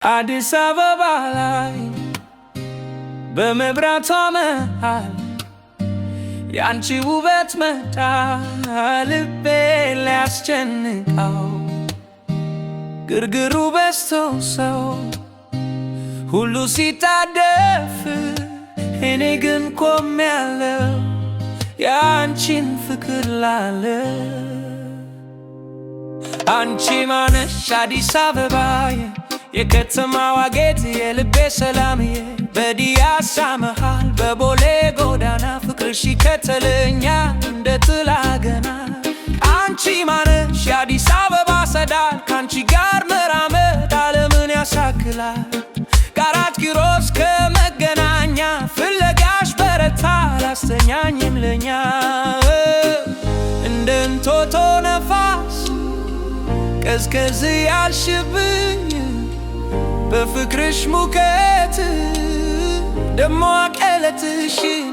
አዲስ አበባ ላይ በመብራቷ መሃል ያንቺ ውበት መጣ ልቤ ሊያስጨንቀው ግርግሩ በዝቶ ሰው ሁሉ ሲታደፍ እኔ ግን ቆሜያለሁ ያንቺን ፍቅር ላለ አንቺ ማነሽ አዲስ አበባዬ የከተማዋ ጌጥ የልቤ ሰላምዬ በዲያሳ መሃል በቦሌ ጎዳና ፍቅርሽ ይከተለኛል እንደ ጥላ ገና አንቺ ማነሽ የአዲስ አበባ ሰዳል ካንቺ ጋር መራመድ ዓለምን ያሳክላል ከአራት ኪሎ እስከ መገናኛ ፍለጋሽ በረታ አላስተኛኝም ለኛ እንደ እንጦጦ ነፋስ ቀዝቀዝ ያልሽብኝ በፍቅርሽ ሙቀት ደሞ አቀለጥሽን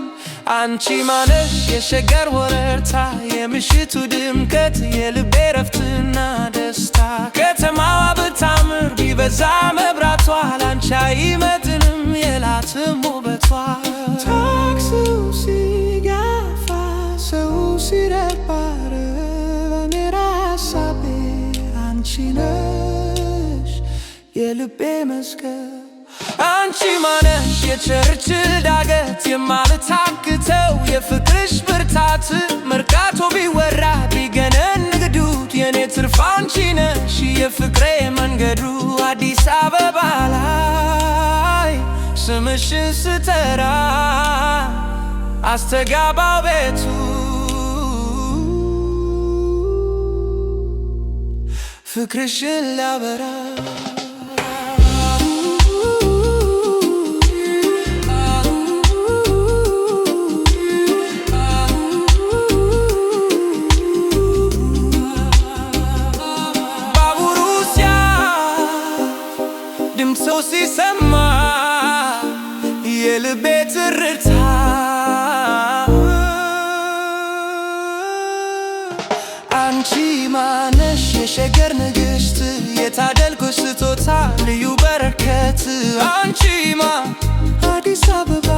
አንቺ ማነሽ የሸገር ወረርታ የምሽቱ ድምቀት የልቤ ረፍትና ደስታ ከተማዋ ብታምር ቢበዛ መብራቷ ላንቺ አይመጥንም የላትም ውበቷ ታክሲው ሲጋፋ ሰው ሲረባር እኔ ራሳቤ አንቺ ነሽ የልቤ መስከር አንቺ ማነሽ የቸርችል ዳገት የማልታክተው የፍቅርሽ ብርታት መርካቶ ቢወራ ቢገነን ንግዱት የኔ ትርፍ አንቺ ነሽ የፍቅሬ መንገዱ አዲስ አበባ ላይ ስምሽን ስተራ አስተጋባው ቤቱ ፍቅርሽን ላበራ ሰው ሲሰማ የልቤ ትርታ አንቺ ማነሽ የሸገር ንግሥት የታደልኩሽ ስጦታ ልዩ በረከት አንቺማ አዲስ አበባ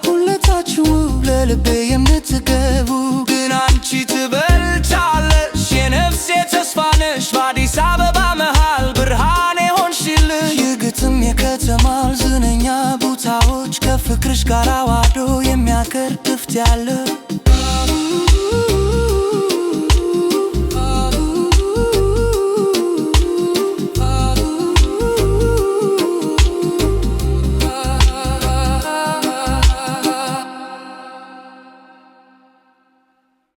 ሁለታችሁ ለልቤ የምትገቡ ግን አንቺ ትበልጫለሽ የነፍሴ ተስፋ ነሽ በአዲስ አበባ መሃል ብርሃን የግጥም የከተማው ዝነኛ ቦታዎች ከፍቅርሽ ጋር አዋዶ የሚያከር ክፍት ያለ